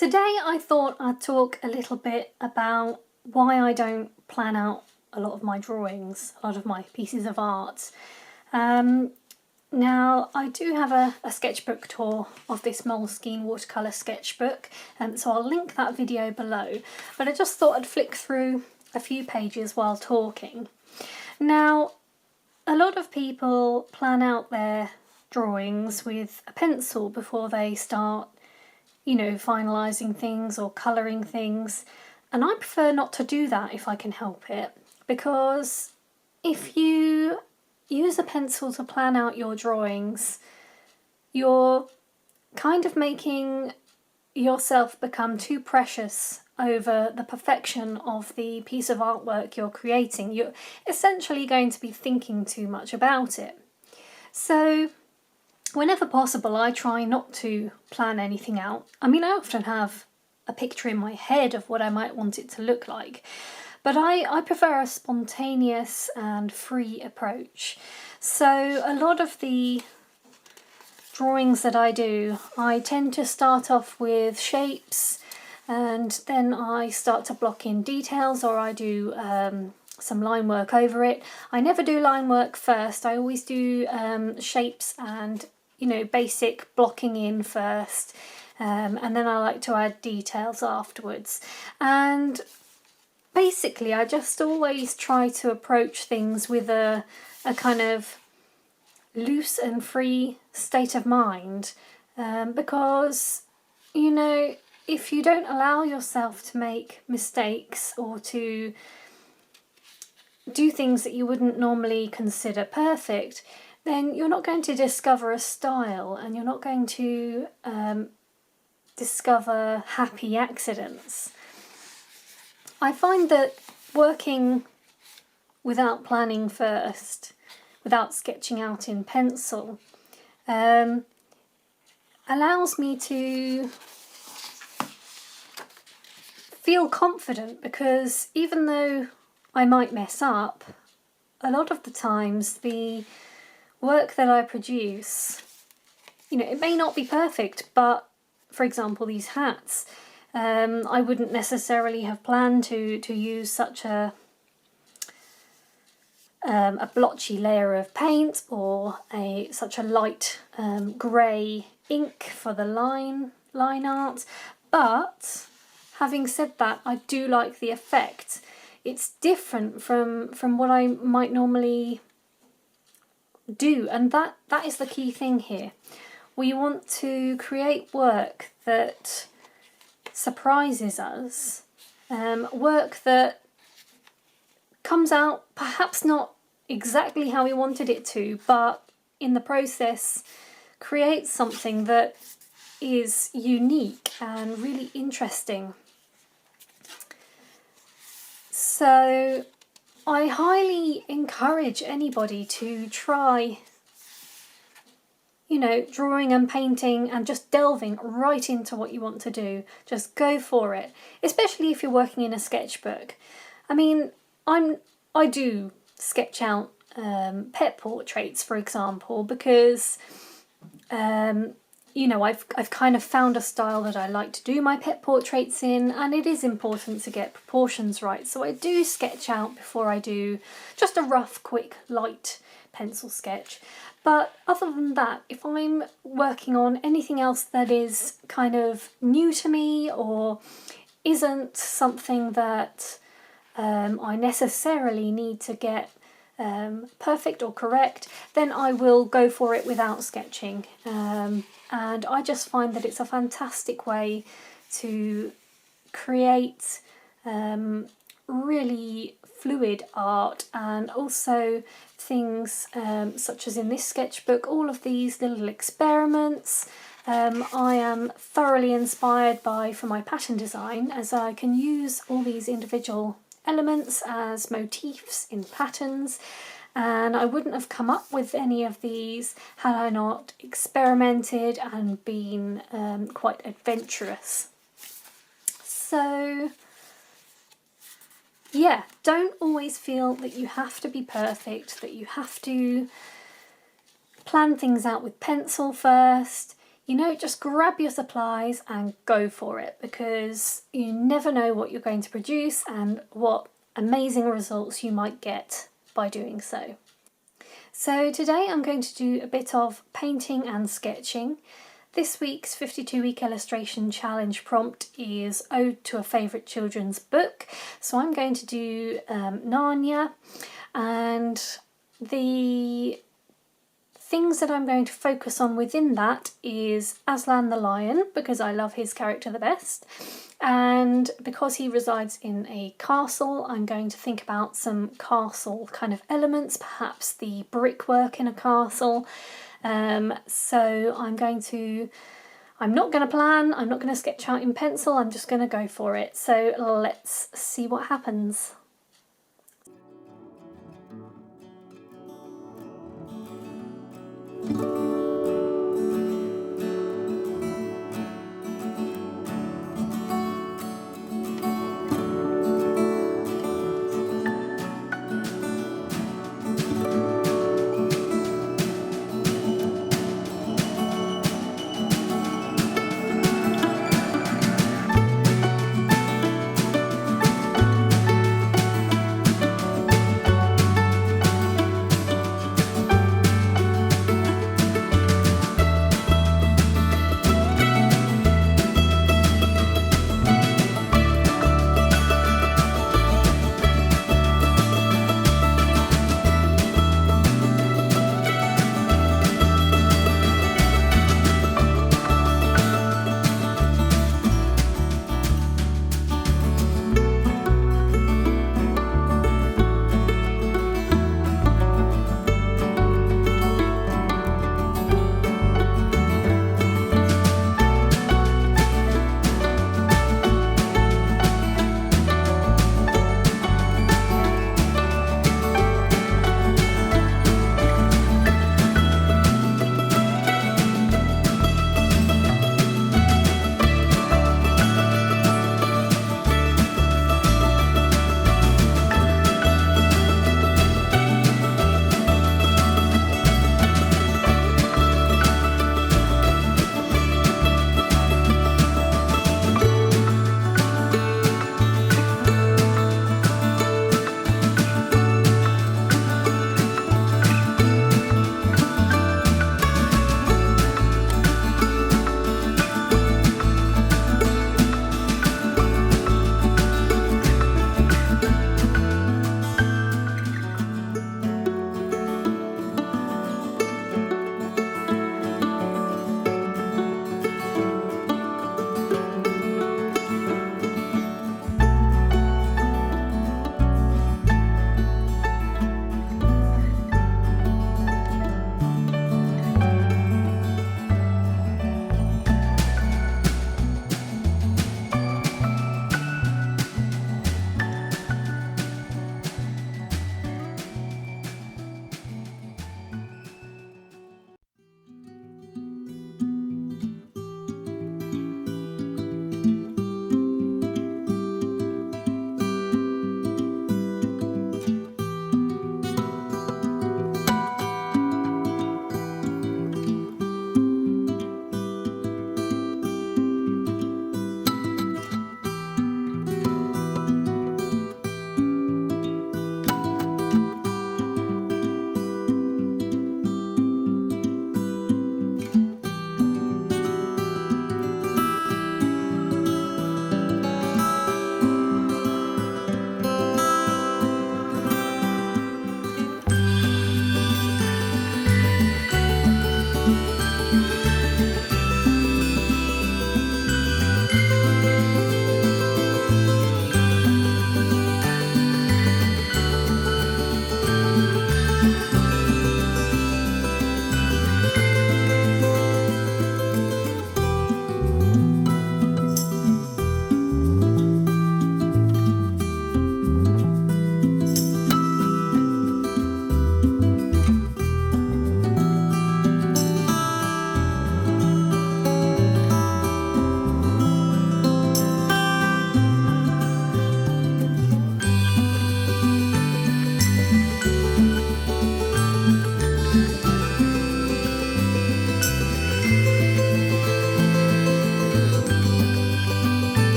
Today I thought I'd talk a little bit about why I don't plan out a lot of my drawings, a lot of my pieces of art. Now I do have a sketchbook tour of this Moleskine watercolour sketchbook, so I'll link that video below, but I just thought I'd flick through a few pages while talking. Now, a lot of people plan out their drawings with a pencil before they start finalising things or colouring things, and I prefer not to do that if I can help it, because if you use a pencil to plan out your drawings, you're kind of making yourself become too precious over the perfection of the piece of artwork you're creating. You're essentially going to be thinking too much about it. So whenever possible, I try not to plan anything out. I mean, I often have a picture in my head of what I might want it to look like, but I prefer a spontaneous and free approach. So a lot of the drawings that I do, I tend to start off with shapes, and then I start to block in details, or I do some line work over it. I never do line work first. I always do shapes and basic blocking in first, and then I like to add details afterwards. And basically I just always try to approach things with a kind of loose and free state of mind, because if you don't allow yourself to make mistakes or to do things that you wouldn't normally consider perfect, then you're not going to discover a style, and you're not going to discover happy accidents. I find that working without planning first, without sketching out in pencil, allows me to feel confident, because even though I might mess up, a lot of the times the work that I produce, it may not be perfect, but for example these hats, I wouldn't necessarily have planned to use such a blotchy layer of paint, or such a light grey ink for the line art, but having said that, I do like the effect. It's different from what I might normally do, and that is the key thing here. We want to create work that surprises us, work that comes out perhaps not exactly how we wanted it to, but in the process creates something that is unique and really interesting. So I highly encourage anybody to try, drawing and painting and just delving right into what you want to do. Just go for it, especially if you're working in a sketchbook. I mean, I do sketch out pet portraits, for example, because I've kind of found a style that I like to do my pet portraits in, and it is important to get proportions right. So I do sketch out before I do just a rough, quick, light pencil sketch. But other than that, if I'm working on anything else that is kind of new to me, or isn't something that I necessarily need to get perfect or correct, then I will go for it without sketching. And I just find that it's a fantastic way to create really fluid art, and also things such as in this sketchbook, all of these little experiments I am thoroughly inspired by for my pattern design, as I can use all these individual elements as motifs in patterns, and I wouldn't have come up with any of these had I not experimented and been quite adventurous. So yeah, don't always feel that you have to be perfect, that you have to plan things out with pencil first. you know, just grab your supplies and go for it, because you never know what you're going to produce and what amazing results you might get by doing so. So today I'm going to do a bit of painting and sketching. This week's 52-week illustration challenge prompt is Ode to a Favourite Children's Book. So I'm going to do Narnia, and the things that I'm going to focus on within that is Aslan the lion, because I love his character the best, and because he resides in a castle, I'm going to think about some castle kind of elements, perhaps the brickwork in a castle. So I'm not going to plan, I'm not going to sketch out in pencil, I'm just going to go for it. So let's see what happens.